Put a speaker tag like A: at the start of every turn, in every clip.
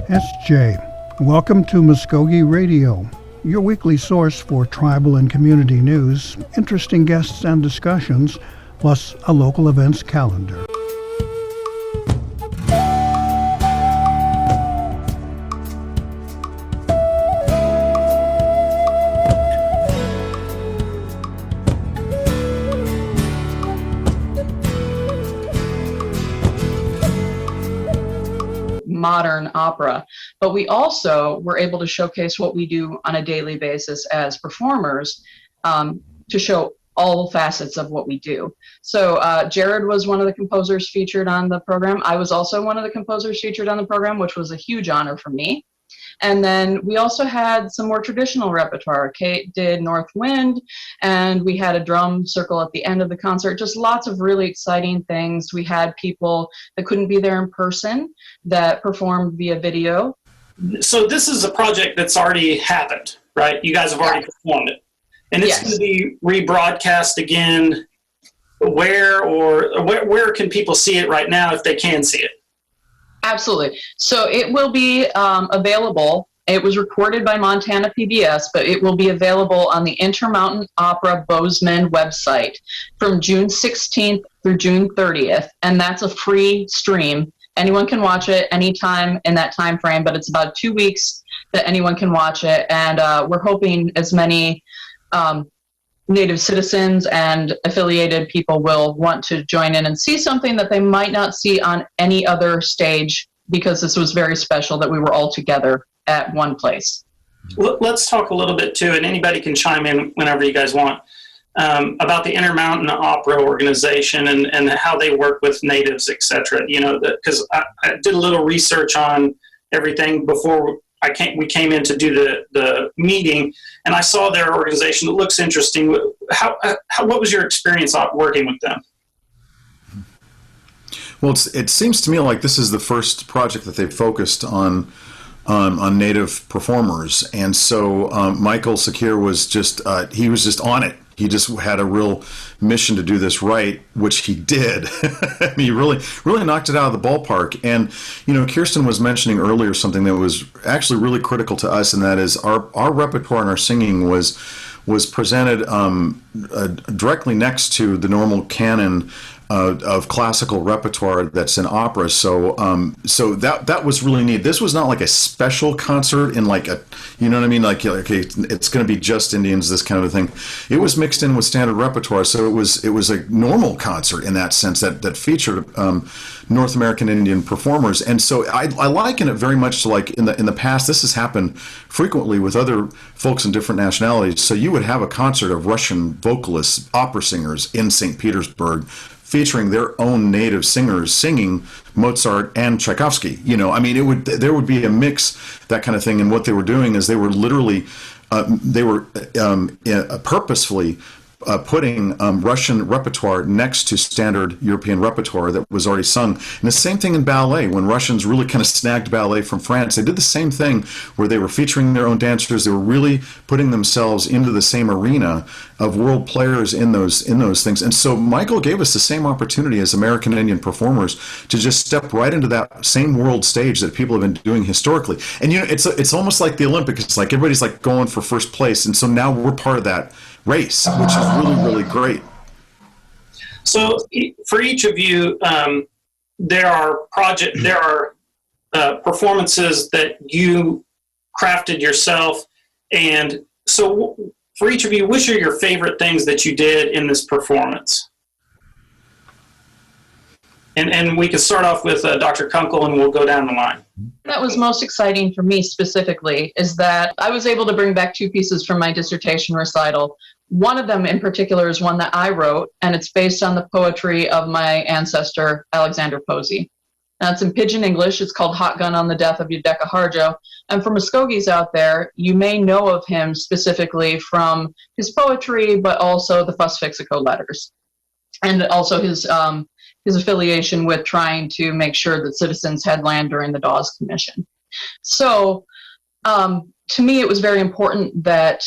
A: SJ, welcome to Mvskoke Radio, your weekly source for tribal and community news, interesting guests and discussions, plus a local events calendar.
B: Modern opera, but we also were able to showcase what we do on a daily basis as performers, to show all facets of what we do. So Jared was one of the composers featured on the program. I was also one of the composers featured on the program, which was a huge honor for me. And then we also had some more traditional repertoire. Kate did North Wind, and we had a drum circle at the end of the concert. Just lots of really exciting things. We had people that couldn't be there in person that performed via video.
C: So this is a project that's already happened, right? You guys have already performed it. And it's going to be rebroadcast again. Where can people see it right now if they can see it?
B: Absolutely. So it will be available. It was recorded by Montana PBS, but it will be available on the Intermountain Opera Bozeman website from June 16th through June 30th. And that's a free stream. Anyone can watch it anytime in that time frame, but it's about 2 weeks that anyone can watch it. And we're hoping as many Native citizens and affiliated people will want to join in and see something that they might not see on any other stage, because this was very special that we were all together at one place.
C: Let's talk a little bit too, and anybody can chime in whenever you guys want, about the Intermountain Opera Organization and how they work with natives, etc. You know, because I did a little research on everything before we came in to do the meeting, and I saw their organization. It looks interesting. What was your experience working with them?
D: Well, it seems to me like this is the first project that they've focused on Native performers, and so Michael Sakir was just he was just on it. He just had a real mission to do this right, which he did. I mean, he really knocked it out of the ballpark. And, you know, Kirsten was mentioning earlier something that was actually really critical to us, and that is our repertoire and our singing was presented directly next to the normal canon of classical repertoire that's in opera. So that was really neat. This was not like a special concert in like a, you know what I mean? Like, okay, it's going to be just Indians, this kind of a thing. It was mixed in with standard repertoire. So it was a normal concert in that sense that featured North American Indian performers. And so I liken it very much to like in the past. This has happened frequently with other folks in different nationalities. So you would have a concert of Russian vocalists, opera singers in St. Petersburg, featuring their own native singers singing Mozart and Tchaikovsky. You know, I mean, there would be a mix, that kind of thing. And what they were doing is they were literally, purposefully putting Russian repertoire next to standard European repertoire that was already sung. And the same thing in ballet. When Russians really kind of snagged ballet from France, they did the same thing where they were featuring their own dancers. They were really putting themselves into the same arena of world players in those things. And so Michael gave us the same opportunity as American Indian performers to just step right into that same world stage that people have been doing historically. And you know, it's almost like the Olympics. It's like everybody's like going for first place, and so now we're part of that race, which is really, really great.
C: So for each of you, there are performances that you crafted yourself, and so for each of you, which are your favorite things that you did in this performance? And we can start off with Dr. Kunkel, and we'll go down the line.
B: That was most exciting for me specifically is that I was able to bring back two pieces from my dissertation recital. One of them in particular is one that I wrote, and it's based on the poetry of my ancestor, Alexander Posey. Now, it's in Pidgin English. It's called Hot Gun on the Death of Udeka Harjo. And for Mvskokes out there, you may know of him specifically from his poetry, but also the Fuss Fixico letters, and also his affiliation with trying to make sure that citizens had land during the Dawes Commission. So to me, it was very important that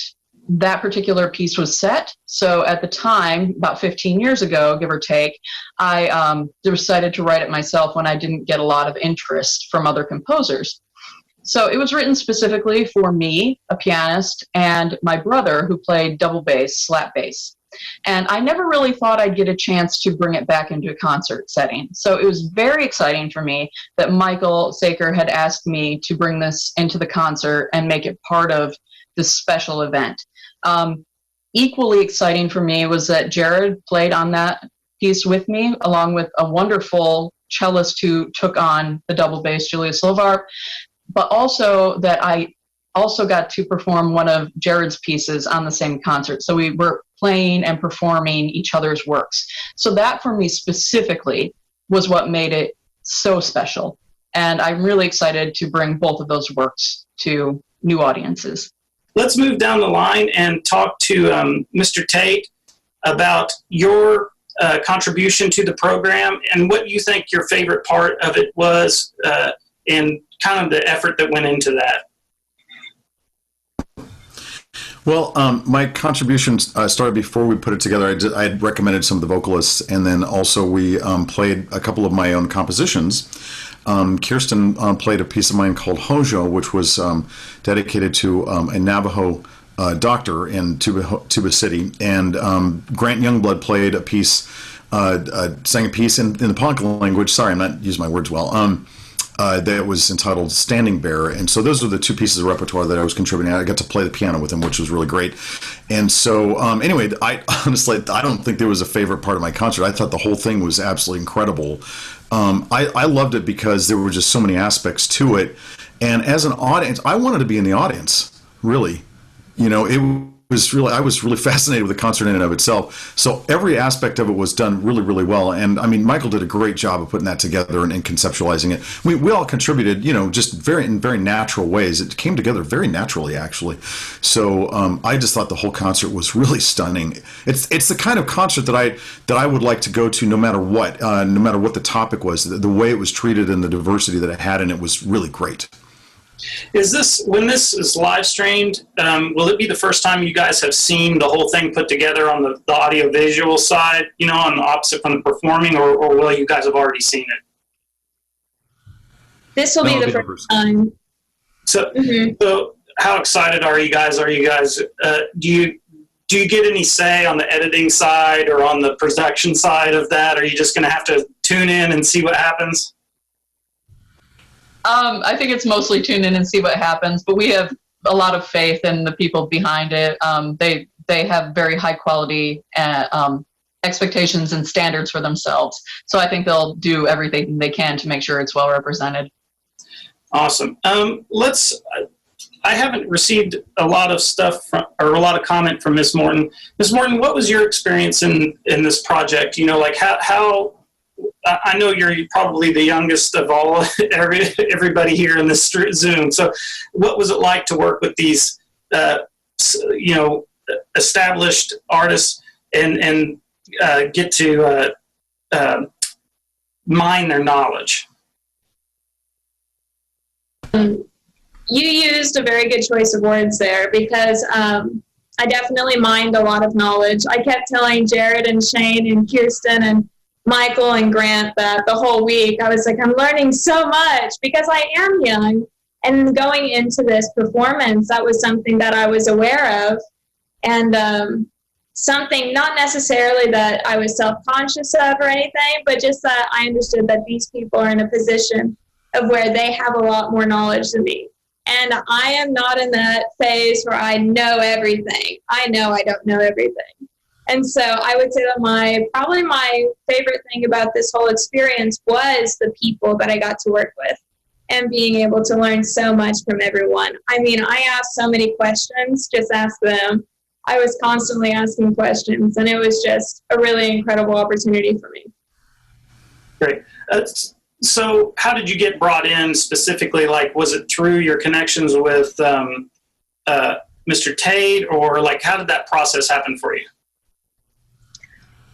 B: that particular piece was set. So at the time, about 15 years ago, give or take, I decided to write it myself when I didn't get a lot of interest from other composers. So it was written specifically for me, a pianist, and my brother who played double bass, slap bass. And I never really thought I'd get a chance to bring it back into a concert setting. So it was very exciting for me that Michael Saker had asked me to bring this into the concert and make it part of this special event. Equally exciting for me was that Jared played on that piece with me, along with a wonderful cellist who took on the double bass, Julia Silvar, but also that I also got to perform one of Jared's pieces on the same concert. So we were playing and performing each other's works. So that for me specifically was what made it so special. And I'm really excited to bring both of those works to new audiences.
C: Let's move down the line and talk to Mr. Tate about your contribution to the program and what you think your favorite part of it was and kind of the effort that went into that.
D: Well, my contribution started before we put it together. I had recommended some of the vocalists, and then also we played a couple of my own compositions. Kirsten played a piece of mine called Harjo, which was dedicated to a Navajo doctor in Tuba City, and Grant Youngblood played a piece, sang a piece in the Ponca language. Sorry, I'm not using my words well. That was entitled Standing Bear. And so those were the two pieces of repertoire that I was contributing. I got to play the piano with him, which was really great. And so anyway, I honestly, I don't think there was a favorite part of my concert. I thought the whole thing was absolutely incredible. I loved it because there were just so many aspects to it. And as an audience, I wanted to be in the audience, really. You know, I was really fascinated with the concert in and of itself. So every aspect of it was done really, really well. And I mean, Michael did a great job of putting that together and conceptualizing it. We all contributed, you know, just in very natural ways. It came together very naturally, actually. So I just thought the whole concert was really stunning. It's the kind of concert that I would like to go to no matter what the topic was. The way it was treated and the diversity that it had in it was really great.
C: When this is live streamed, will it be the first time you guys have seen the whole thing put together on the audio visual side, you know, on the opposite from the performing, or will you guys have already seen it?
E: This will be the first time.
C: So, so how excited are you guys? Do you get any say on the editing side or on the production side of that? Are you just going to have to tune in and see what happens?
B: I think it's mostly tune in and see what happens, but we have a lot of faith in the people behind it. They have very high quality expectations and standards for themselves. So I think they'll do everything they can to make sure it's well represented.
C: Awesome. I haven't received a lot of stuff or a lot of comment from Ms. Morton. Ms. Morton, what was your experience in this project? You know, like how I know you're probably the youngest of all everybody here in this Zoom. So what was it like to work with these, you know, established artists and get to mine their knowledge?
E: You used a very good choice of words there because I definitely mined a lot of knowledge. I kept telling Jared and Shane and Kirsten and Michael and Grant that the whole week. I was like, I'm learning so much because I am young. And going into this performance, that was something that I was aware of. And something not necessarily that I was self-conscious of or anything, but just that I understood that these people are in a position of where they have a lot more knowledge than me. And I am not in that phase where I know everything. I know I don't know everything. And so I would say that probably my favorite thing about this whole experience was the people that I got to work with and being able to learn so much from everyone. I mean, I asked so many questions, just ask them. I was constantly asking questions, and it was just a really incredible opportunity for me.
C: Great. So how did you get brought in specifically? Like, was it through your connections with Mr. Tate, or like how did that process happen for you?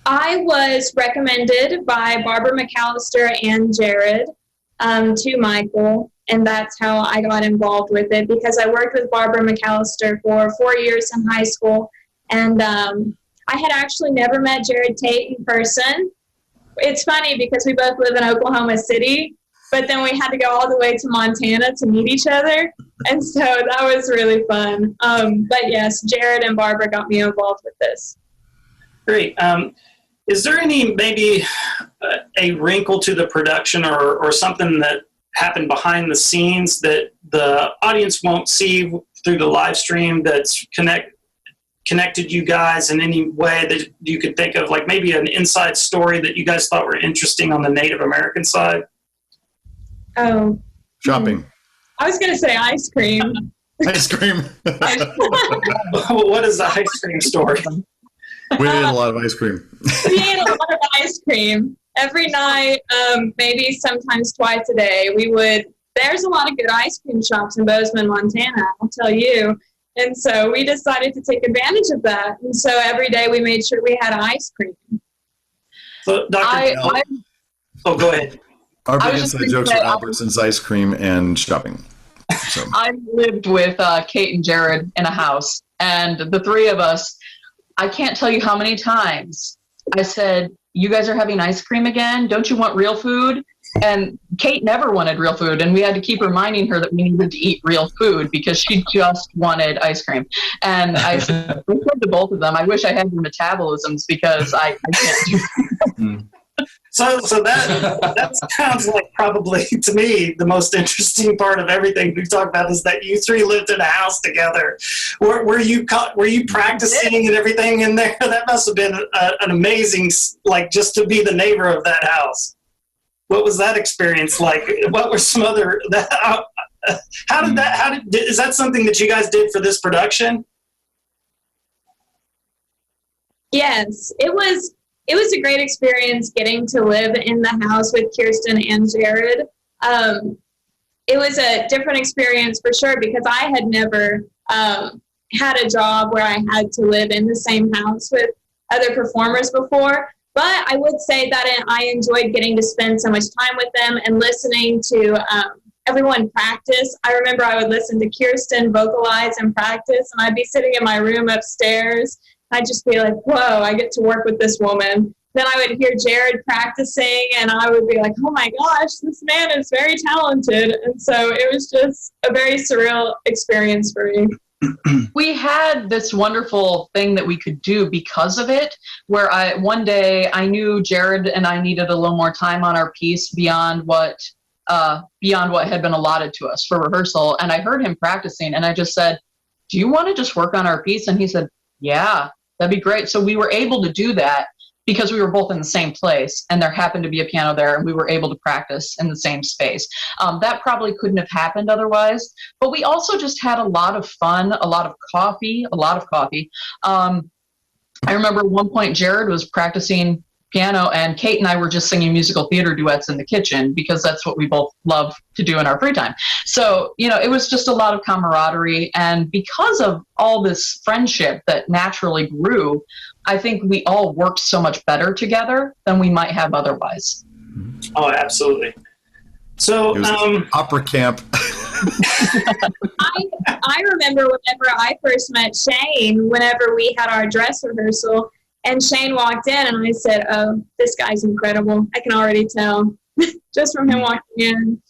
E: I was recommended by Barbara McAllister and Jared to Michael, and that's how I got involved with it because I worked with Barbara McAllister for 4 years in high school, and I had actually never met Jared Tate in person. It's funny because we both live in Oklahoma City, but then we had to go all the way to Montana to meet each other. And so that was really fun. But yes, Jared and Barbara got me involved with this.
C: Great. Is there any maybe a wrinkle to the production or something that happened behind the scenes that the audience won't see through the live stream that's connected you guys in any way that you could think of, like maybe an inside story that you guys thought were interesting on the Native American side?
E: Oh.
D: Shopping.
E: I was going to say ice cream.
D: Ice cream.
C: What is the ice cream story?
D: We ate a lot of ice cream.
E: We ate a lot of ice cream. Every night, maybe sometimes twice a day, there's a lot of good ice cream shops in Bozeman, Montana, I'll tell you. And so we decided to take advantage of that. And so every day we made sure we had ice cream.
C: So, Dr. Go ahead.
D: Our big inside jokes are Albertsons ice cream and shopping. So.
B: I lived with Kate and Jared in a house, and the three of us, I can't tell you how many times I said, you guys are having ice cream again? Don't you want real food? And Kate never wanted real food, and we had to keep reminding her that we needed to eat real food because she just wanted ice cream. And I said to both of them, I wish I had your metabolisms because I can't do that.
C: So that sounds like probably to me the most interesting part of everything we've talked about is that you three lived in a house together. Were you practicing and everything in there? That must have been an amazing, like, just to be the neighbor of that house. What was that experience like? What were some other? Is that something that you guys did for this production?
E: Yes, it was a great experience getting to live in the house with Kirsten and Jared. It was a different experience for sure because I had never had a job where I had to live in the same house with other performers before. But I would say that I enjoyed getting to spend so much time with them and listening to everyone practice. I remember I would listen to Kirsten vocalize and practice, and I'd be sitting in my room upstairs. I'd just be like, whoa, I get to work with this woman. Then I would hear Jared practicing, and I would be like, oh my gosh, this man is very talented. And so it was just a very surreal experience for me.
B: We had this wonderful thing that we could do because of it, where one day I knew Jared and I needed a little more time on our piece beyond what had been allotted to us for rehearsal. And I heard him practicing, and I just said, do you want to just work on our piece? And he said, yeah, that'd be great. So we were able to do that because we were both in the same place, and there happened to be a piano there, and we were able to practice in the same space. That probably couldn't have happened otherwise, but we also just had a lot of fun, a lot of coffee. I remember at one point Jared was practicing piano, and Kate and I were just singing musical theater duets in the kitchen because that's what we both love to do in our free time. So, it was just a lot of camaraderie, and because of all this friendship that naturally grew, I think we all worked so much better together than we might have otherwise.
C: Oh, absolutely. So,
D: opera camp.
E: I remember whenever I first met Shane, whenever we had our dress rehearsal, and Shane walked in, and I said, oh, this guy's incredible. I can already tell just from him walking in.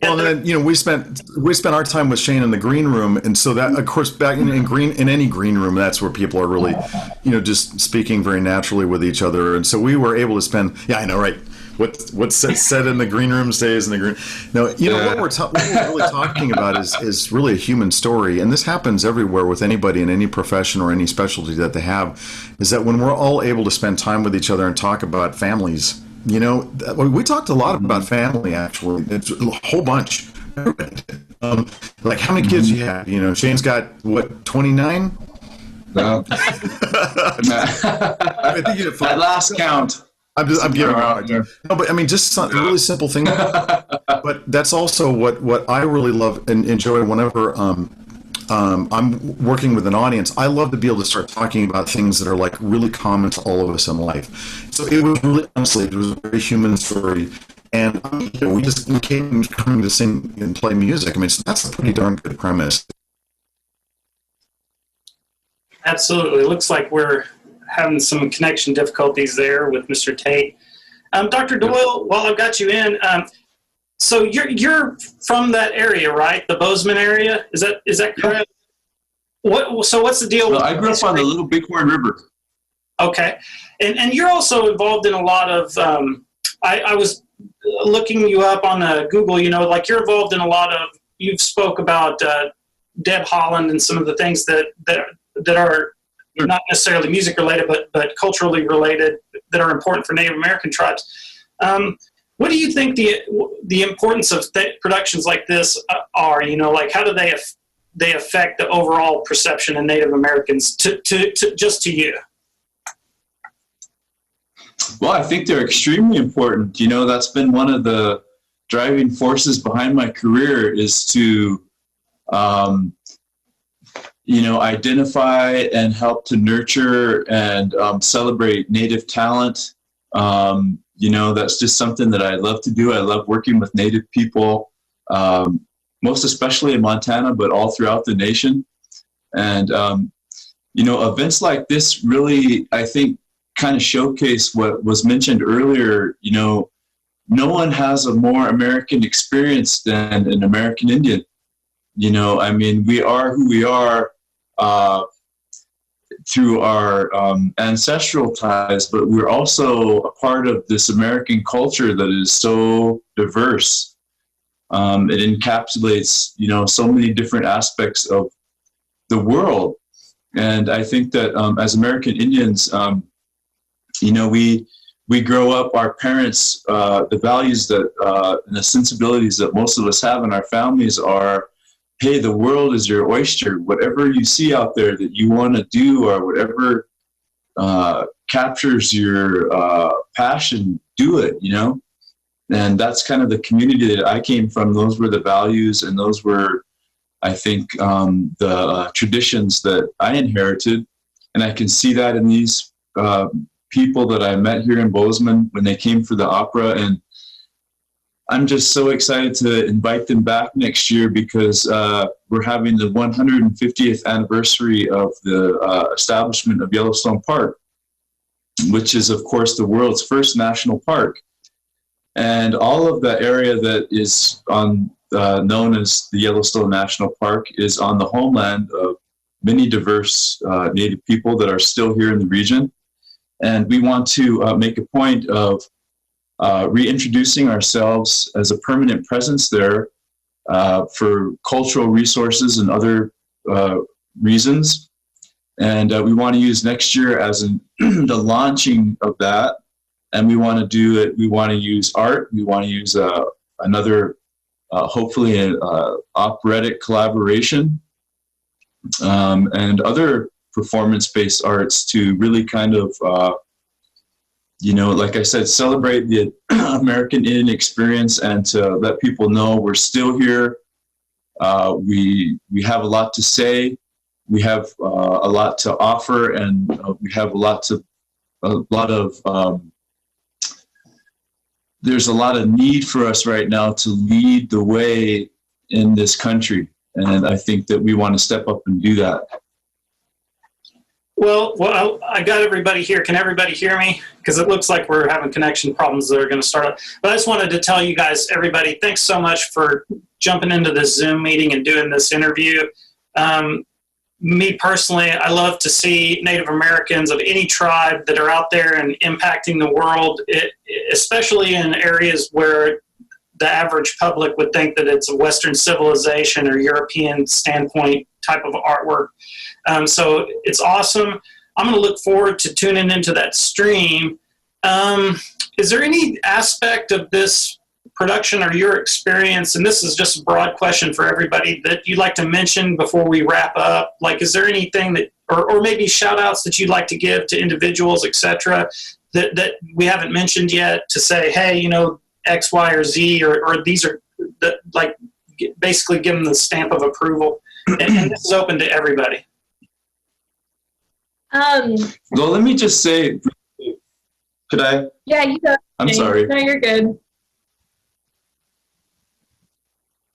D: Well, then we spent our time with Shane in the green room, and so that, of course, back in any green room, that's where people are really, just speaking very naturally with each other, and so we were able to spend. Yeah, I know, right? What's said in the green room stays in the green. No, what we're really talking about is really a human story, and this happens everywhere with anybody in any profession or any specialty that they have. Is that when we're all able to spend time with each other and talk about families. We talked a lot about family, actually. It's a whole bunch. Like, how many kids do you have? Shane's got, 29?
F: No.
D: I think
F: At last count.
D: I'm giving out. No, but I mean, just a really simple thing. But that's also what I really love and enjoy whenever I'm working with an audience. I love to be able to start talking about things that are like really common to all of us in life. So it was really, honestly, it was a very human story. And we came coming to sing and play music. I mean, so that's a pretty darn good premise.
C: Absolutely. It looks like we're having some connection difficulties there with Mr. Tate. Dr. Doyle, while I've got you in, So you're from that area, right? The Bozeman area? Is that correct? So what's the deal with
F: I grew up on the Little Bighorn River.
C: Okay. And you're also involved in a lot of, I was looking you up on Google, like you're involved in a lot of, you've spoke about Deb Holland and some of the things that are not necessarily music related, but culturally related that are important for Native American tribes. What do you think the importance of productions like this are? Like how do they affect the overall perception of Native Americans to you?
F: Well, I think they're extremely important. That's been one of the driving forces behind my career is to, identify and help to nurture and celebrate Native talent. That's just something that I love to do. I love working with Native people, most especially in Montana, but all throughout the nation. And, events like this really, I think, kind of showcase what was mentioned earlier. No one has a more American experience than an American Indian. We are who we are through our ancestral ties, but we're also a part of this American culture that is so diverse. It encapsulates, so many different aspects of the world. And I think that as American Indians, we grow up, our parents, the values that and the sensibilities that most of us have in our families are, hey, the world is your oyster. Whatever you see out there that you want to do or whatever captures your passion, do it, And that's kind of the community that I came from. Those were the values and those were, I think, the traditions that I inherited. And I can see that in these people that I met here in Bozeman when they came for the opera, and I'm just so excited to invite them back next year because we're having the 150th anniversary of the establishment of Yellowstone Park, which is, of course, the world's first national park. And all of the area that is on known as the Yellowstone National Park is on the homeland of many diverse Native people that are still here in the region. And we want to make a point of reintroducing ourselves as a permanent presence there for cultural resources and other reasons. And we want to use next year as the launching of that. And we want to do it. We want to use art. We want to use another, hopefully, an operatic collaboration and other performance-based arts to really kind of, like I said, celebrate the American Indian experience and to let people know we're still here. We have a lot to say. We have a lot to offer, and we have there's a lot of need for us right now to lead the way in this country. And I think that we want to step up and do that.
C: Well, I got everybody here. Can everybody hear me? Because it looks like we're having connection problems that are going to start up. But I just wanted to tell you guys, everybody, thanks so much for jumping into this Zoom meeting and doing this interview. Me personally, I love to see Native Americans of any tribe that are out there and impacting the world, especially in areas where the average public would think that it's a Western civilization or European standpoint type of artwork. So it's awesome. I'm going to look forward to tuning into that stream. Is there any aspect of this production or your experience, and this is just a broad question for everybody, that you'd like to mention before we wrap up? Like, is there anything that, or maybe shout outs that you'd like to give to individuals, et cetera, that we haven't mentioned yet to say, hey, X, Y, or Z, or these are like basically give them the stamp of approval. And this is open to everybody.
F: Well, let me just say, could I?
E: Yeah, you go.
F: I'm sorry.
E: No, you're good.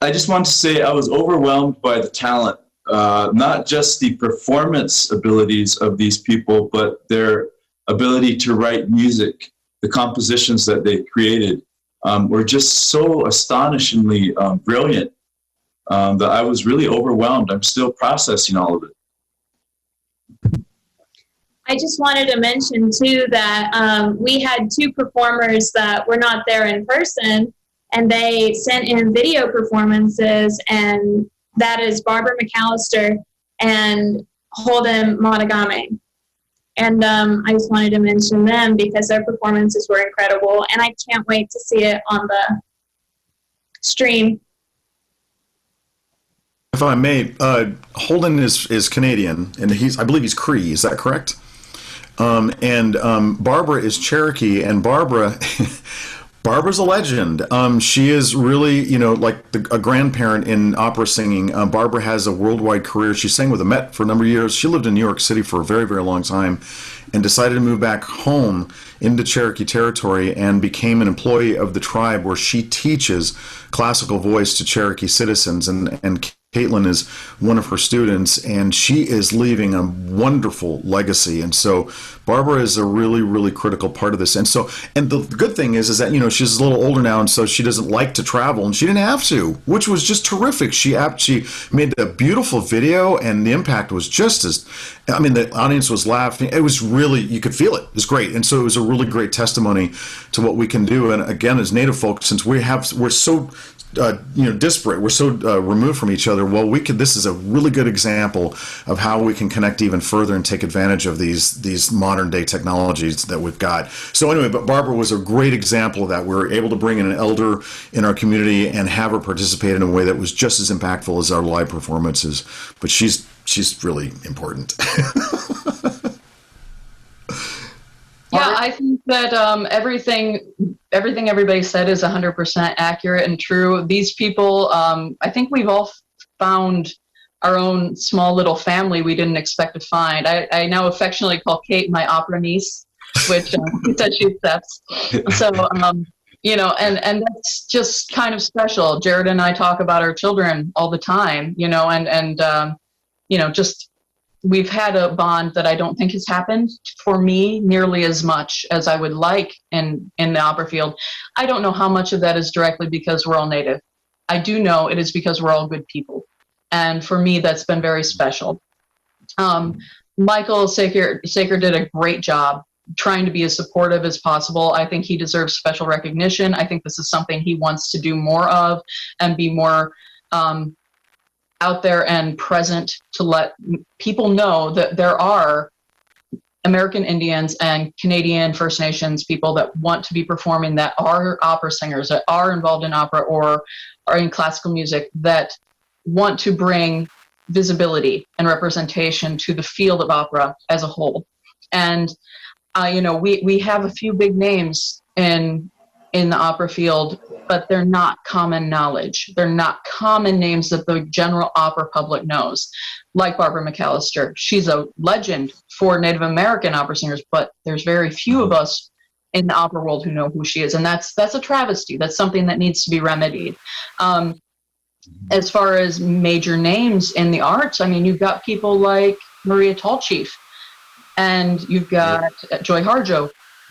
F: I just want to say I was overwhelmed by the talent, not just the performance abilities of these people, but their ability to write music, the compositions that they created. were just so astonishingly brilliant that I was really overwhelmed. I'm still processing all of it.
E: I just wanted to mention too that we had 2 performers that were not there in person, and they sent in video performances, and that is Barbara McAllister and Holden Monogame. And I just wanted to mention them because their performances were incredible, and I can't wait to see it on the stream.
D: If I may, Holden is Canadian, and I believe he's Cree. Is that correct? Barbara is Cherokee, and Barbara's a legend. She is really, like a grandparent in opera singing. Barbara has a worldwide career. She sang with the Met for a number of years. She lived in New York City for a very, very long time and decided to move back home into Cherokee territory and became an employee of the tribe, where she teaches classical voice to Cherokee citizens. And Caitlin is one of her students, and she is leaving a wonderful legacy. And so Barbara is a really, really critical part of this. And the good thing is that, she's a little older now, and so she doesn't like to travel, and she didn't have to, which was just terrific. She made a beautiful video, and the impact was just as, the audience was laughing. It was really, you could feel it. It was great. And so it was a really great testimony to what we can do. And again, as Native folks, since we're so disparate, we're so removed from each other. Well, this is a really good example of how we can connect even further and take advantage of these modern day technologies that we've got. So anyway, but Barbara was a great example of that. We were able to bring in an elder in our community and have her participate in a way that was just as impactful as our live performances. But she's really important.
B: Yeah, I think that everything everybody said is 100% accurate and true. These people, I think we've all found our own small little family we didn't expect to find. I now affectionately call Kate my opera niece, which she said she accepts. So, and that's just kind of special. Jared and I talk about our children all the time, just we've had a bond that I don't think has happened for me nearly as much as I would like in the opera field. I don't know how much of that is directly because we're all Native. I do know it is because we're all good people. And for me, that's been very special. Michael Saker did a great job trying to be as supportive as possible. I think he deserves special recognition. I think this is something he wants to do more of and be more out there and present to let people know that there are American Indians and Canadian First Nations people that want to be performing, that are opera singers, that are involved in opera or are in classical music, that want to bring visibility and representation to the field of opera as a whole. And we have a few big names in the opera field, but they're not common knowledge. They're not common names that the general opera public knows, like Barbara McAllister. She's a legend for Native American opera singers, but there's very few of us in the opera world who know who she is, and that's a travesty. That's something that needs to be remedied. As far as major names in the arts, you've got people like Maria Tallchief, and you've got Joy Harjo.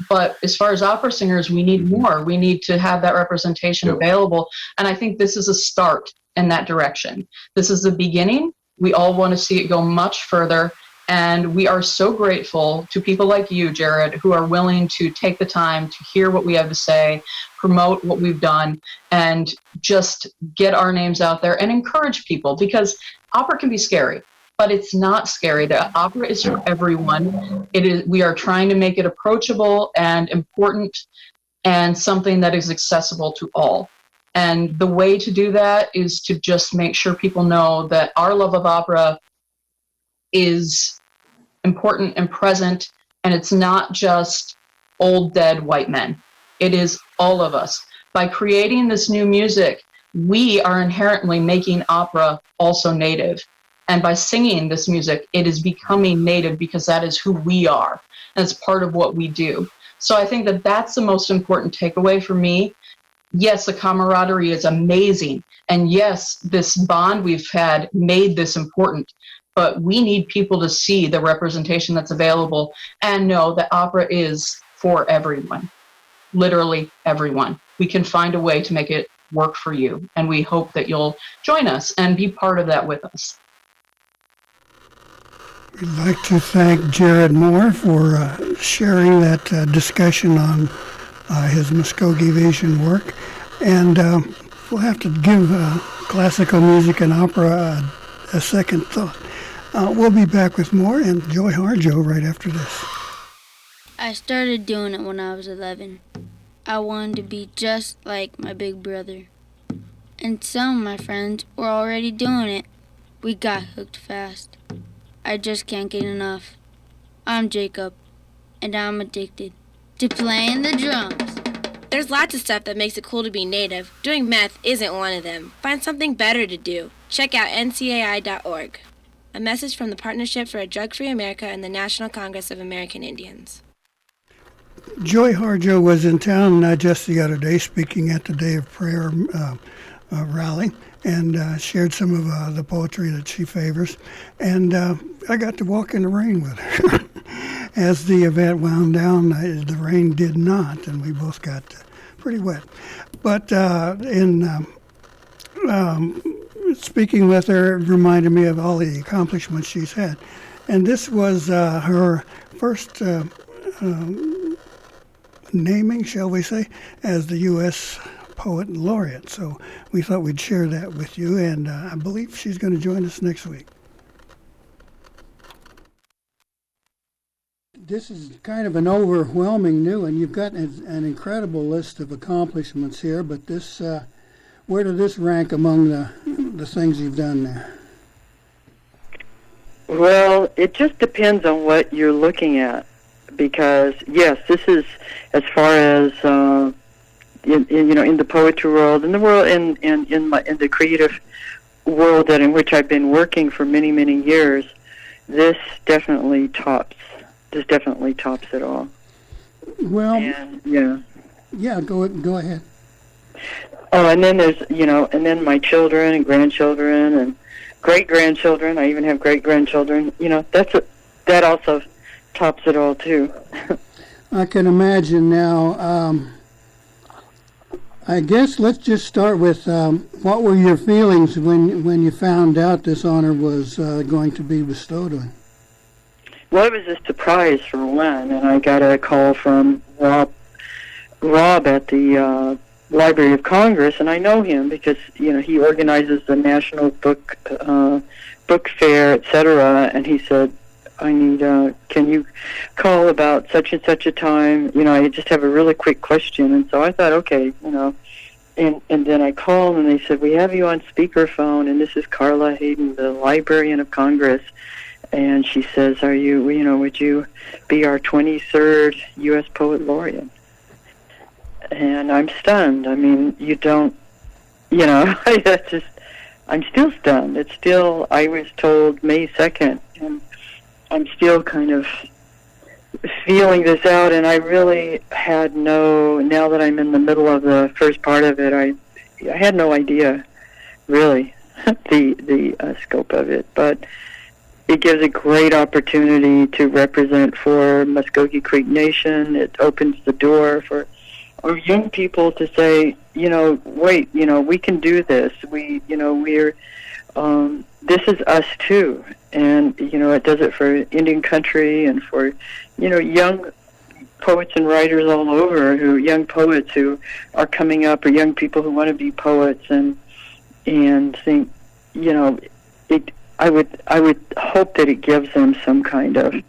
B: But as far as opera singers, we need more. We need to have that representation available. And I think this is a start in that direction. This is the beginning. We all want to see it go much further. And we are so grateful to people like you, Jared, who are willing to take the time to hear what we have to say, promote what we've done, and just get our names out there and encourage people, because opera can be scary. But it's not scary. The opera is for everyone. We are trying to make it approachable and important and something that is accessible to all. And the way to do that is to just make sure people know that our love of opera is important and present, and it's not just old dead white men. It is all of us. By creating this new music, we are inherently making opera also Native. And by singing this music, it is becoming Native, because that is who we are. And it's part of what we do. So I think that that's the most important takeaway for me. Yes, the camaraderie is amazing. And yes, this bond we've had made this important. But we need people to see the representation that's available and know that opera is for everyone. Literally everyone. we can find a way to make it work for you. And we hope that you'll join us and be part of that with us.
A: We'd like to thank Jared Moore for sharing that discussion on his Mvskoke Vision work. And we'll have to give classical music and opera a second thought. We'll be back with more and Joy Harjo right after this.
G: I started doing it when I was 11. I wanted to be just like my big brother. And some of my friends were already doing it. We got hooked fast. I just can't get enough. I'm Jacob, and I'm addicted to playing the drums.
H: There's lots of stuff that makes it cool to be Native. Doing meth isn't one of them. Find something better to do. Check out ncai.org. A message from the Partnership for a Drug-Free America and the National Congress of American Indians.
A: Joy Harjo was in town just the other day speaking at the Day of Prayer rally and shared some of the poetry that she favors. And I got to walk in the rain with her. As the event wound down, the rain did not, and we both got pretty wet. But in speaking with her, it reminded me of all the accomplishments she's had. And this was her first naming, shall we say, as the U.S. Poet Laureate. So we thought we'd share that with you, and I believe she's going to join us next week. This is kind of an overwhelming new, and you've got an incredible list of accomplishments here, but this, where does this rank among the things you've done there?
I: Well, it just depends on what you're looking at, because yes, this is as far as in the poetry world, in the world, in the creative world in which I've been working for many years. This definitely tops. This definitely tops it all.
A: Well,
I: and,
A: yeah, go ahead.
I: Oh, and then there's and then my children and grandchildren and great-grandchildren. I even have great-grandchildren. That also tops it all too.
A: I can imagine now. I guess let's just start with what were your feelings when you found out this honor was going to be bestowed on?
I: Well, it was a surprise for one, and I got a call from Rob at the Library of Congress, and I know him because he organizes the National Book Fair, etc. And he said, "I need. Can you call about such and such a time? I just have a really quick question." And so I thought, okay, And then I called, and they said, "We have you on speakerphone, and this is Carla Hayden, the Librarian of Congress." And she says, would you be our 23rd U.S. Poet Laureate? And I'm stunned. I mean, I'm still stunned. I was told May 2nd, and I'm still kind of feeling this out, and I really had now that I'm in the middle of the first part of it, I had no idea, really, the scope of it, but it gives a great opportunity to represent for Mvskoke Creek Nation. It opens the door for our young people to say, wait, we can do this. We're, this is us too. And, it does it for Indian country and for, young poets and writers all over, young poets who are coming up, or young people who want to be poets and think, I would hope that it gives them some kind of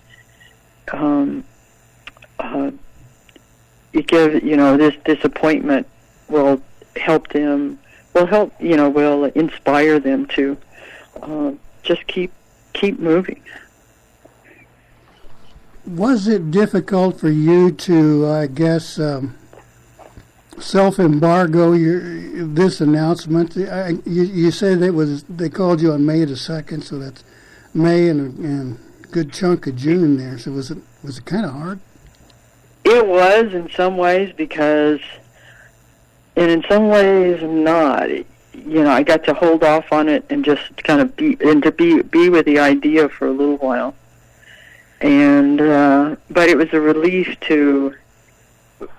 I: this appointment will help them, will inspire them to just keep moving.
A: Was it difficult for you to, I guess, self-embargo this announcement? You said they called you on May the 2nd, so that's May and a good chunk of June there. So was it kind of hard?
I: It was in some ways, and in some ways not. I got to hold off on it and just kind of be with the idea for a little while. And but it was a relief the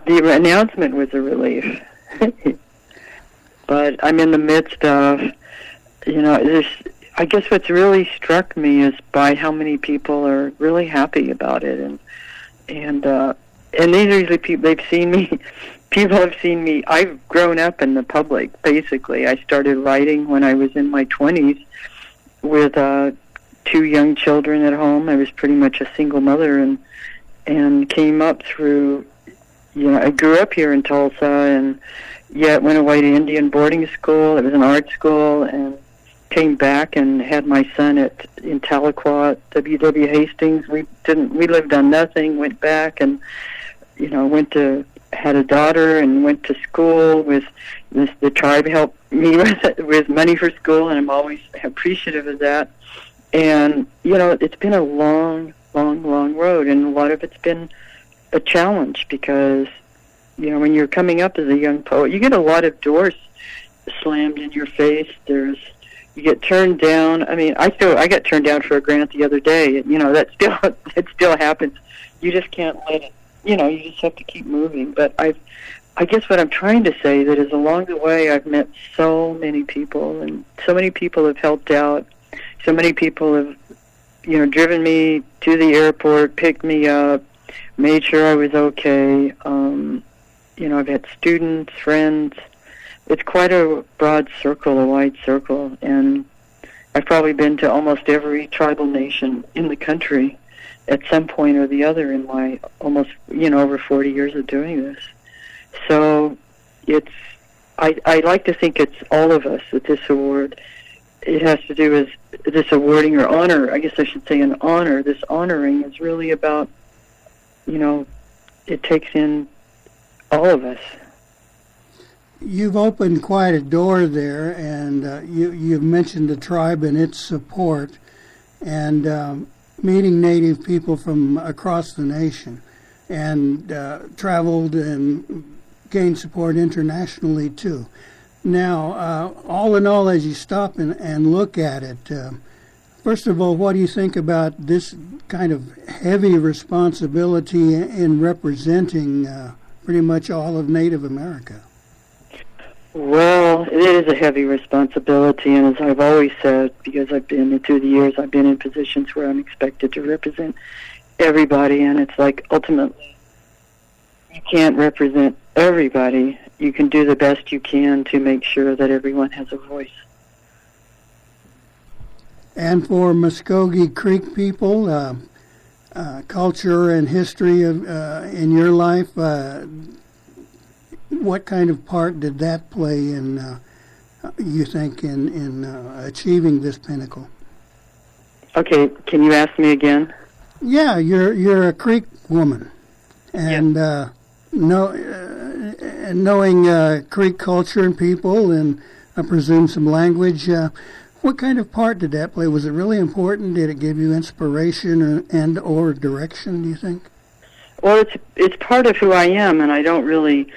I: announcement was a relief. But I'm in the midst of, this. I guess what's really struck me is by how many people are really happy about it, and these are usually people they've seen me. People have seen me. I've grown up in the public. Basically, I started writing when I was in my 20s with 2 young children at home. I was pretty much a single mother, and came up through. I grew up here in Tulsa, and yet went away to Indian boarding school. It was an art school, and came back and had my son in Tahlequah, W.W. Hastings. We lived on nothing. Went back and had a daughter and went to school with the tribe helped me with money for school, and I'm always appreciative of that. And it's been a long road, and a lot of it's been a challenge because when you're coming up as a young poet, you get a lot of doors slammed in your face. You get turned down. I mean, I got turned down for a grant the other day. It still happens. You just can't let it. You just have to keep moving. But I guess what I'm trying to say that is along the way I've met so many people, and so many people have helped out. So many people have, driven me to the airport, picked me up, made sure I was okay. I've had students, friends. It's quite a broad circle, a wide circle, and I've probably been to almost every tribal nation in the country at some point or the other in my almost, over 40 years of doing this. So I like to think it's all of us at this award. It has to do with this awarding or honor. I guess I should say an honor. This honoring is really about, it takes in all of us.
A: You've opened quite a door there, and you've mentioned the tribe and its support, and meeting Native people from across the nation, and traveled and gained support internationally too. Now, all in all, as you stop and look at it, first of all, what do you think about this kind of heavy responsibility in representing pretty much all of Native America?
I: Well, it is a heavy responsibility, and as I've always said, because through the years, I've been in positions where I'm expected to represent everybody, and it's like, ultimately, you can't represent everybody. You can do the best you can to make sure that everyone has a voice.
A: And for Mvskoke Creek people, culture and history in your life, what kind of part did that play in, you think, in achieving this pinnacle?
I: Okay, can you ask me again?
A: Yeah, you're a Creek woman, and
I: Yes.
A: Knowing Creek culture and people, and I presume some language. What kind of part did that play? Was it really important? Did it give you inspiration or direction, do you think?
I: Well, it's part of who I am, and I don't really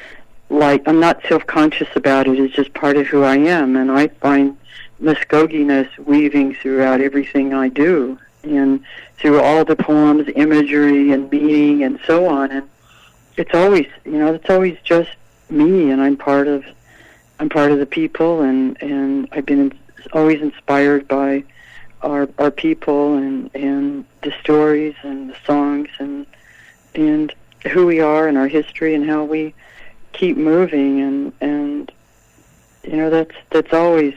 I: I'm not self-conscious about it. It's just part of who I am, and I find Mvskokeness weaving throughout everything I do, and through all the poems, imagery, and meaning, and so on. And it's always just me, and I'm part of the people, and I've been always inspired by our people and the stories and the songs and who we are and our history and how we keep moving, and that's always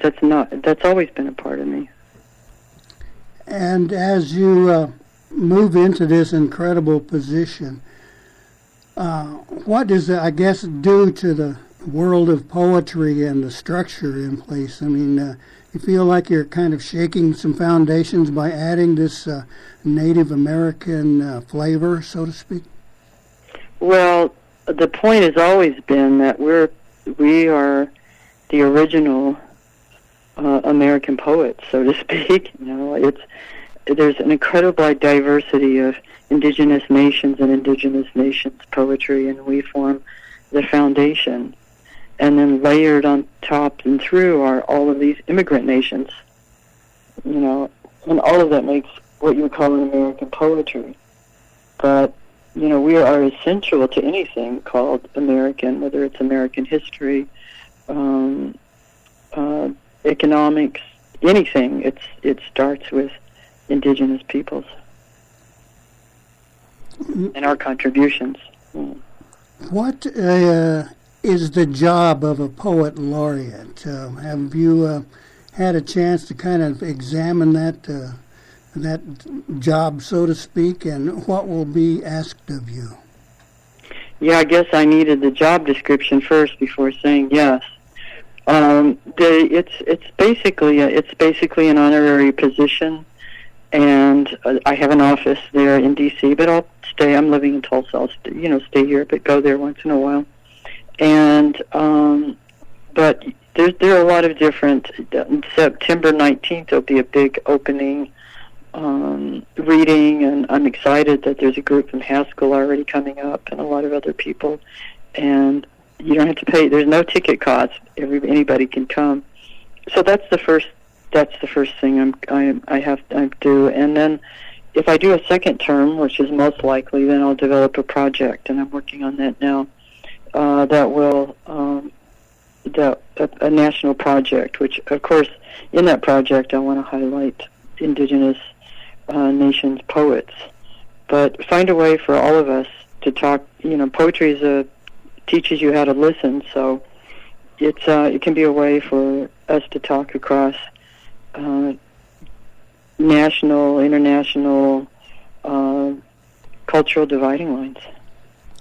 I: been a part of me.
A: And as you move into this incredible position, what does it, I guess, do to the world of poetry and the structure in place? I mean, you feel like you're kind of shaking some foundations by adding this Native American flavor, so to speak?
I: Well, the point has always been that we are the original American poets, so to speak. There's an incredible diversity of indigenous nations and indigenous nations poetry, and we form the foundation. And then layered on top and through are all of these immigrant nations, and all of that makes what you would call an American poetry. But we are essential to anything called American, whether it's American history, economics, anything. It starts with indigenous peoples and our contributions.
A: What is the job of a poet laureate? Have you had a chance to kind of examine that job, so to speak, and what will be asked of you?
I: Yeah, I guess I needed the job description first before saying yes. It's basically an honorary position, and I have an office there in D.C. But I'm living in Tulsa. I'll stay here, but go there once in a while. And but there are a lot of different. September 19th there'll be a big opening reading, and I'm excited that there's a group from Haskell already coming up, and a lot of other people. And you don't have to pay. There's no ticket cost. Anybody can come. So that's the first thing I do. And then if I do a second term, which is most likely, then I'll develop a project, and I'm working on that now. That will a national project, which of course in that project I want to highlight indigenous nations poets, but find a way for all of us to talk. Poetry teaches you how to listen, so it can be a way for us to talk across national, international, cultural dividing lines.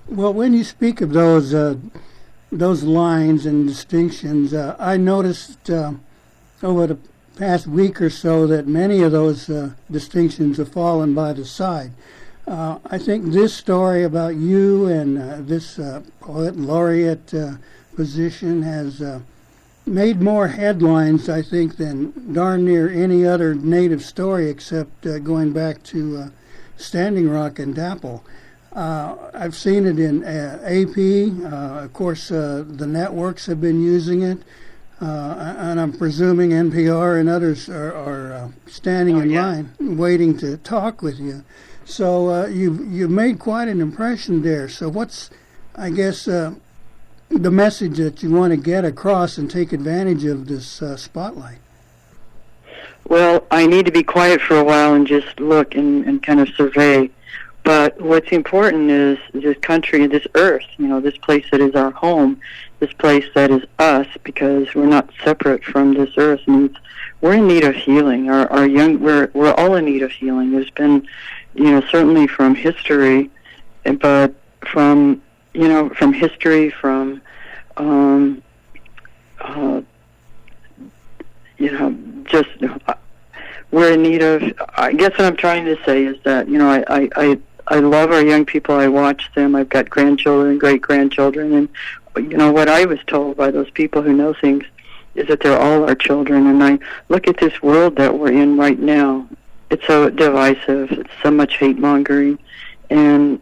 A: Well, when you speak of those lines and distinctions, I noticed over the past week or so that many of those distinctions have fallen by the side. I think this story about you and this poet laureate position has made more headlines, I think, than darn near any other Native story, except going back to Standing Rock and Dapple. I've seen it in AP. Of course, the networks have been using it, and I'm presuming NPR and others are standing in line, waiting to talk with you. So you've made quite an impression there. So what's, I guess, the message that you want to get across and take advantage of this spotlight?
I: Well, I need to be quiet for a while and just look and kind of survey. But what's important is this country, this earth, this place that is our home, this place that is us, because we're not separate from this earth. And we're in need of healing. We're all in need of healing. There's been, certainly from history, but from history, from, just we're in need of. I guess what I'm trying to say is that I love our young people. I watch them. I've got grandchildren, great-grandchildren, and what I was told by those people who know things is that they're all our children. And I look at this world that we're in right now. It's so divisive. It's so much hate-mongering, and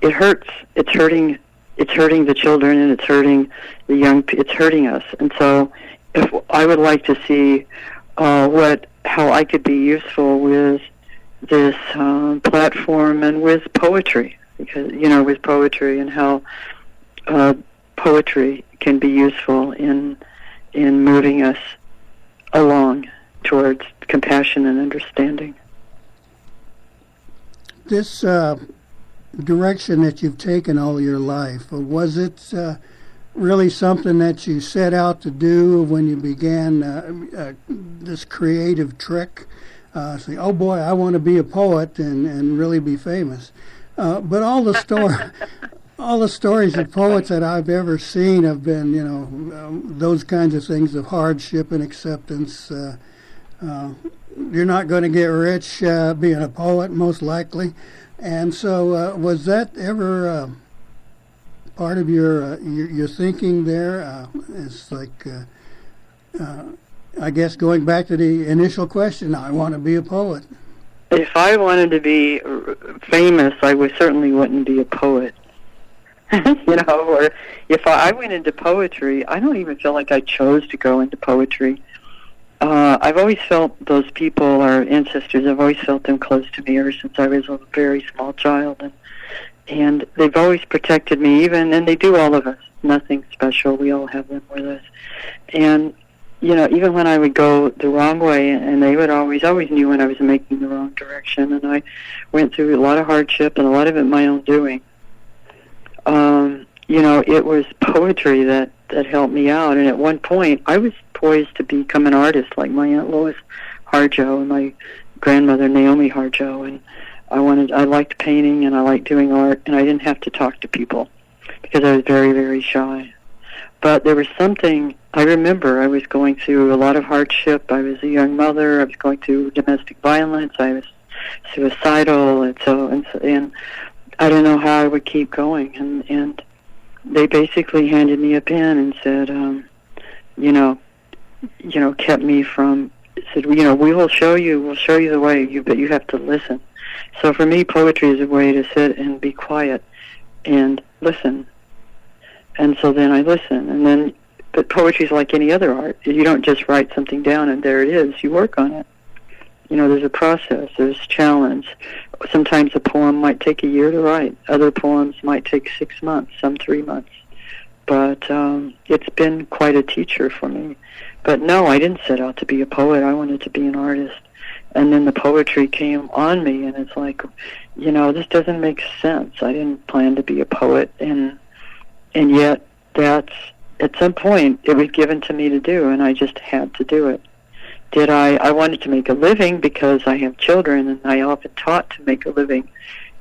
I: it hurts. It's hurting. It's hurting the children, and it's hurting the young. It's hurting us. And so, if I would like to see how I could be useful with this platform and with poetry, because with poetry and how poetry can be useful in moving us along towards compassion and understanding.
A: This direction that you've taken all your life, was it really something that you set out to do when you began this creative trick? Say, oh boy, I want to be a poet and really be famous. But all the stories of poets that I've ever seen have been, those kinds of things of hardship and acceptance. You're not going to get rich being a poet, most likely. And so, was that ever part of your thinking there? It's like, I guess going back to the initial question, I want to be a poet.
I: If I wanted to be famous, I certainly wouldn't be a poet. Or if I went into poetry, I don't even feel like I chose to go into poetry. I've always felt those people, our ancestors, I've always felt them close to me ever since I was a very small child. and they've always protected me, and they do, all of us. Nothing special. We all have them with us. And, even when I would go the wrong way, and they would always knew when I was making the wrong direction, and I went through a lot of hardship and a lot of it my own doing. It was poetry that helped me out. And at one point, I was poised to become an artist like my Aunt Lois Harjo and my grandmother Naomi Harjo. And I liked painting and I liked doing art, and I didn't have to talk to people because I was very, very shy. But there was something, I remember I was going through a lot of hardship. I was a young mother. I was going through domestic violence. I was suicidal. And I don't know how I would keep going. And they basically handed me a pen and said, kept me from, said, we will show you the way, but you have to listen. So for me, poetry is a way to sit and be quiet and listen. And so then I listen, but poetry is like any other art. You don't just write something down and there it is. You work on it. There's a process, there's challenge. Sometimes a poem might take a year to write. Other poems might take 6 months, some 3 months. But it's been quite a teacher for me. But no, I didn't set out to be a poet. I wanted to be an artist. And then the poetry came on me, and it's like, this doesn't make sense. I didn't plan to be a poet, and yet that's, at some point, it was given to me to do, and I just had to do it. I wanted to make a living because I have children, and I often taught to make a living.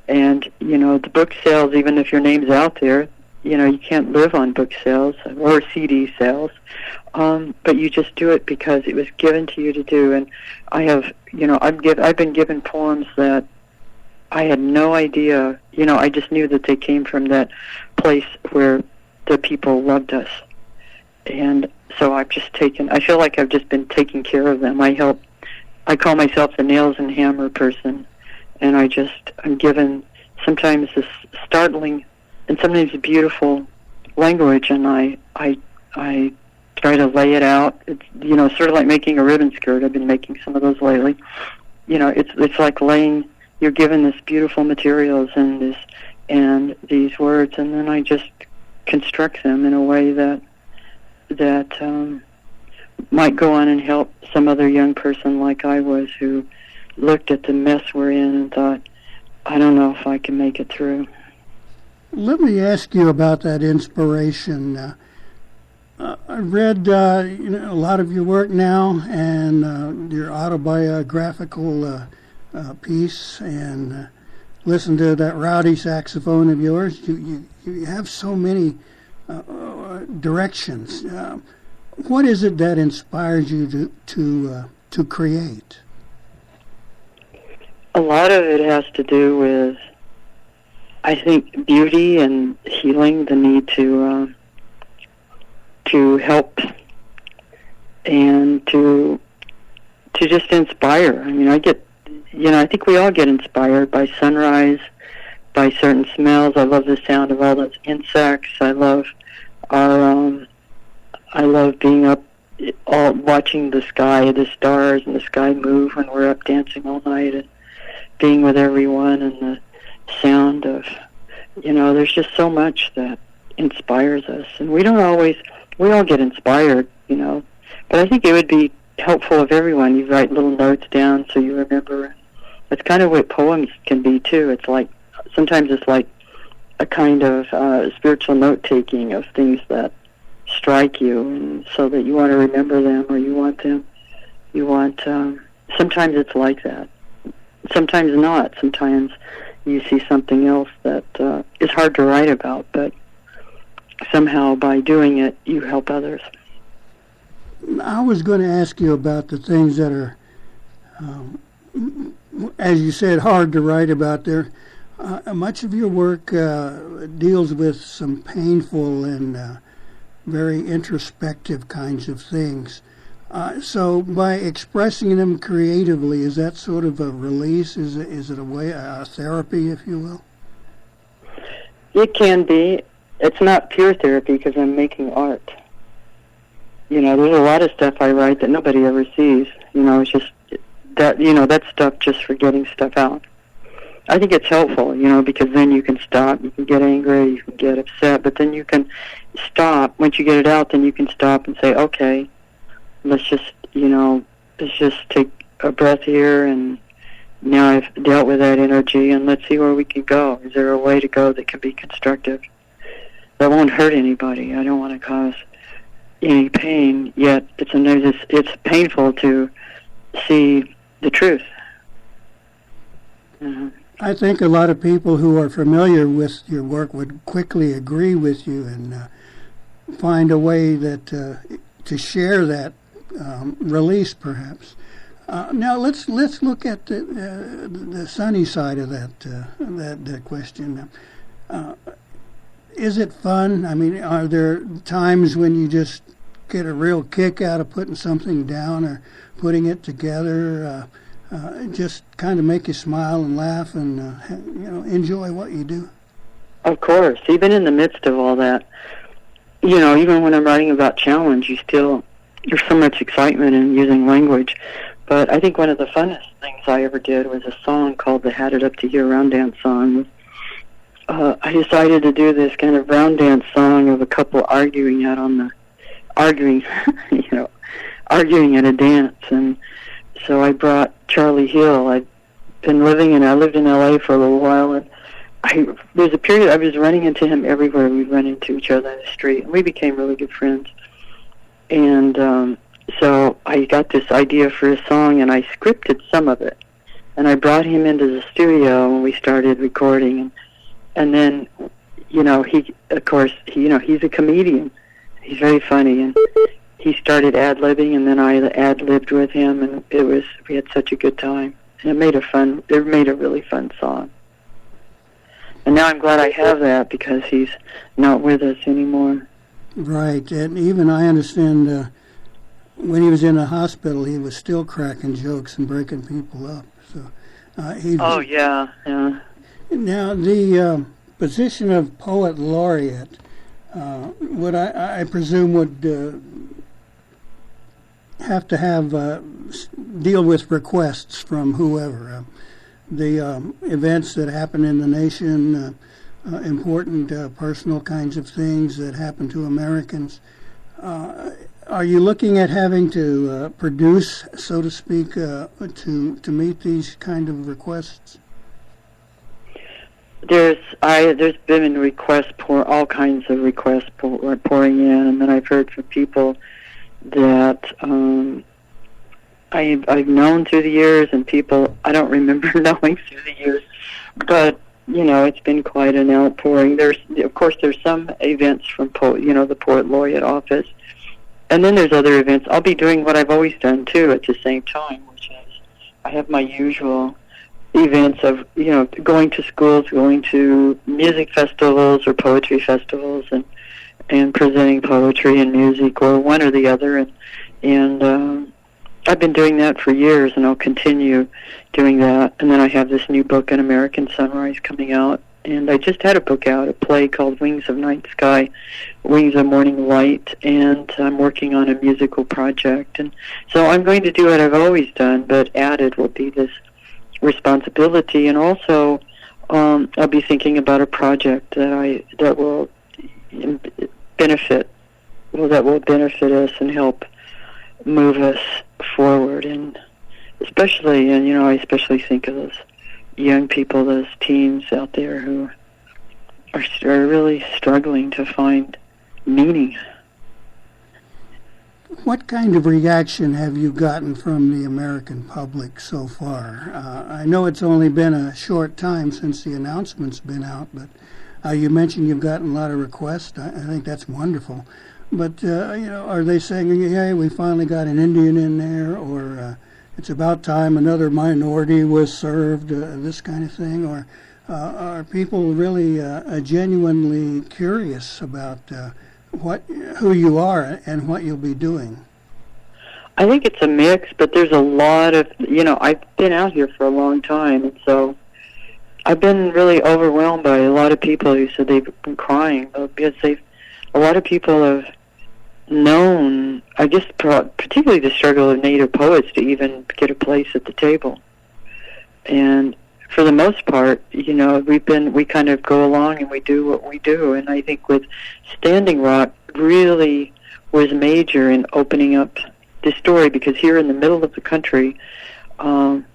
I: And, the book sales, even if your name's out there, you can't live on book sales or CD sales. But you just do it because it was given to you to do. And I have, I've been given poems that I had no idea, I just knew that they came from that place where the people loved us. And so I feel like I've just been taking care of them. I call myself the nails and hammer person, and I'm given sometimes this startling and sometimes beautiful language, and I try to lay it out. It's, sort of like making a ribbon skirt. I've been making some of those lately. It's like you're given this beautiful materials and these words, and then I just construct them in a way that might go on and help some other young person like I was, who looked at the mess we're in and thought, I don't know if I can make it through.
A: Let me ask you about that inspiration. I read a lot of your work now, and your autobiographical piece, and listened to that rowdy saxophone of yours. You have so many directions. What is it that inspires you to create?
I: A lot of it has to do with, I think, beauty and healing, the need to help and to just inspire. I mean, I think we all get inspired by sunrise, by certain smells. I love the sound of all those insects. I love being up, watching the sky, the stars and the sky move when we're up dancing all night, and being with everyone, and the sound of, there's just so much that inspires us. And we all get inspired, but I think it would be helpful if everyone, you write little notes down so you remember. It's kind of what poems can be too. It's like, sometimes it's like a kind of spiritual note-taking of things that strike you, and so that you want to remember them, or sometimes it's like that. Sometimes not. Sometimes you see something else that is hard to write about, but somehow by doing it, you help others.
A: I was going to ask you about the things that are, as you said, hard to write about. There, much of your work deals with some painful and very introspective kinds of things. So by expressing them creatively, is that sort of a release? Is it a way, a therapy, if you will?
I: It can be. It's not pure therapy because I'm making art. There's a lot of stuff I write that nobody ever sees. It's just that, that stuff just for getting stuff out. I think it's helpful, because then you can stop. You can get angry, you can get upset, but then you can stop. Once you get it out, then you can stop and say, okay, let's just take a breath here, and now I've dealt with that energy, and let's see where we can go. Is there a way to go that can be constructive, that won't hurt anybody? I don't want to cause any pain, yet sometimes it's painful to see the truth.
A: I think a lot of people who are familiar with your work would quickly agree with you and find a way that to share that release, perhaps. Now let's look at the sunny side of that question. Is it fun? I mean, are there times when you just get a real kick out of putting something down or putting it together? Just kind of make you smile and laugh and enjoy what you do.
I: Of course, even in the midst of all that, even when I'm writing about challenge, there's so much excitement in using language. But I think one of the funnest things I ever did was a song called the "Had It Up to Here" round dance song. I decided to do this kind of round dance song of a couple arguing at a dance, and so I brought Charlie Hill. I lived in LA for a little while, and there's a period I was running into him everywhere. We'd run into each other in the street, and we became really good friends. And so I got this idea for a song, and I scripted some of it, and I brought him into the studio, and we started recording. And then, he, of course, he's a comedian. He's very funny, and he started ad-libbing, and then I ad-libbed with him, and we had such a good time. And it made a really fun song. And now I'm glad I have that, because he's not with us anymore.
A: Right, and even I understand when he was in the hospital, he was still cracking jokes and breaking people up. So,
I: yeah.
A: Now, the position of poet laureate, would I presume would have to deal with requests from whoever. The events that happen in the nation, important personal kinds of things that happen to Americans. Are you looking at having to produce, so to speak, to meet these kind of requests?
I: There's been requests all kinds of requests pouring in, and then I've heard from people that I've known through the years, and people I don't remember knowing through the years, but it's been quite an outpouring. There's some events from the Poet Laureate office, and then there's other events. I'll be doing what I've always done too at the same time, which is I have my usual events of going to schools, going to music festivals or poetry festivals, and presenting poetry and music, or one or the other, and I've been doing that for years, and I'll continue doing that. And then I have this new book, An American Sunrise, coming out, and I just had a book out, a play called Wings of Night Sky, Wings of Morning Light, and I'm working on a musical project, and so I'm going to do what I've always done, but added will be this responsibility, and also I'll be thinking about a project that will benefit us and help move us forward, and especially I especially think of those young people, those teens out there who are really struggling to find meaning.
A: What kind of reaction have you gotten from the American public so far? I know it's only been a short time since the announcement's been out, but you mentioned you've gotten a lot of requests. I think that's wonderful. But, are they saying, hey, we finally got an Indian in there, or it's about time another minority was served, this kind of thing? Or are people really genuinely curious about who you are and what you'll be doing?
I: I think it's a mix, but there's a lot of, I've been out here for a long time, and so I've been really overwhelmed by a lot of people who said they've been crying because a lot of people have known, I guess, particularly the struggle of Native poets to even get a place at the table. And for the most part, we kind of go along and we do what we do. And I think with Standing Rock really was major in opening up the story, because here in the middle of the country, there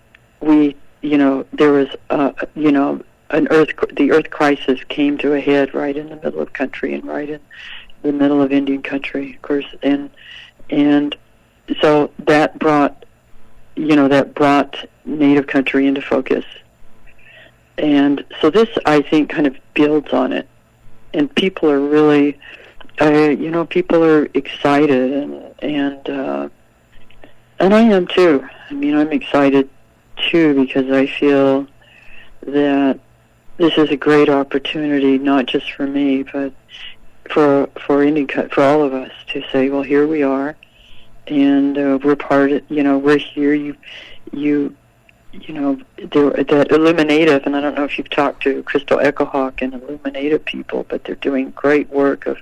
I: was, the earth crisis came to a head right in the middle of country and right in the middle of Indian country, of course, and so that brought Native country into focus. And so this, I think, kind of builds on it. And people are really, people are excited, and I am too. I mean, I'm excited too, because I feel that this is a great opportunity, not just for me, but for all of us to say, well, here we are, and we're part of, we're here. That Illuminative, and I don't know if you've talked to Crystal Echohawk and Illuminative people, but they're doing great work of,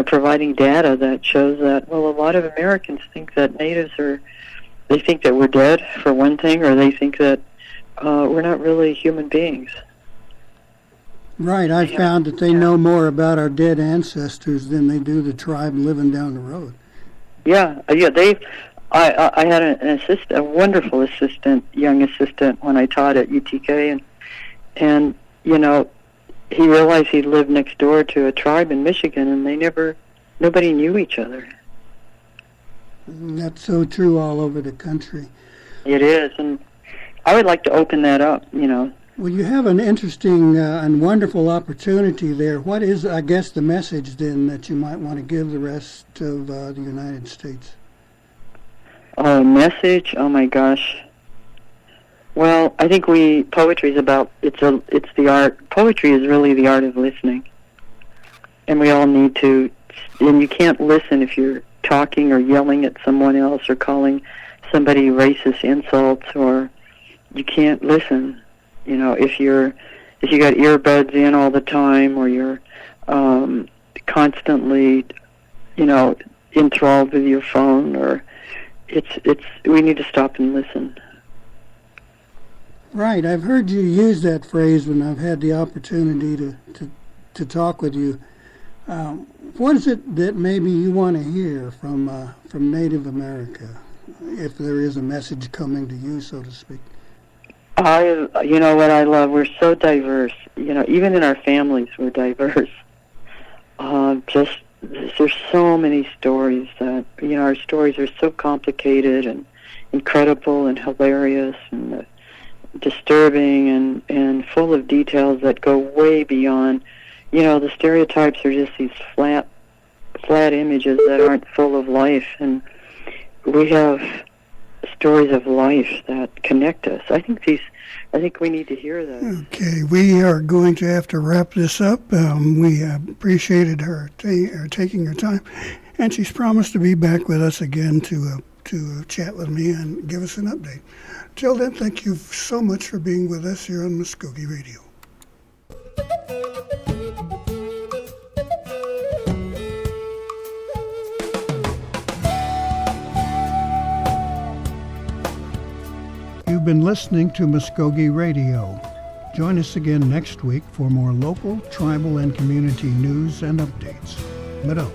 I: providing data that shows that, well, a lot of Americans think that natives they think that we're dead, for one thing, or they think that we're not really human beings.
A: Right, I found that they know more about our dead ancestors than they do the tribe living down the road.
I: Yeah. I had an assistant, a wonderful young assistant, when I taught at UTK, and he realized he lived next door to a tribe in Michigan, and nobody knew each other.
A: That's so true all over the country.
I: It is, and I would like to open that up,
A: Well, you have an interesting and wonderful opportunity there. What is, I guess, the message then that you might want to give the rest of the United States?
I: Message? Oh my gosh. Well, I think poetry is about, it's the art. Poetry is really the art of listening. And we all need to, and you can't listen if you're talking or yelling at someone else or calling somebody racist insults, or you can't listen. If you got earbuds in all the time, or you're constantly, enthralled with your phone, or we need to stop and listen.
A: Right, I've heard you use that phrase when I've had the opportunity to talk with you. What is it that maybe you want to hear from Native America, if there is a message coming to you, so to speak? What I love, we're so diverse. Even in our families, we're diverse. There's so many stories that, our stories are so complicated and incredible and hilarious and disturbing and full of details that go way beyond, the stereotypes are just these flat images that aren't full of life. And we have stories of life that connect us. I think we need to hear that. Okay, we are going to have to wrap this up. We appreciated her taking her time, and she's promised to be back with us again to chat with me and give us an update. Till then, thank you so much for being with us here on Mvskoke Radio. You've been listening to Mvskoke Radio. Join us again next week for more local, tribal, and community news and updates. Madam.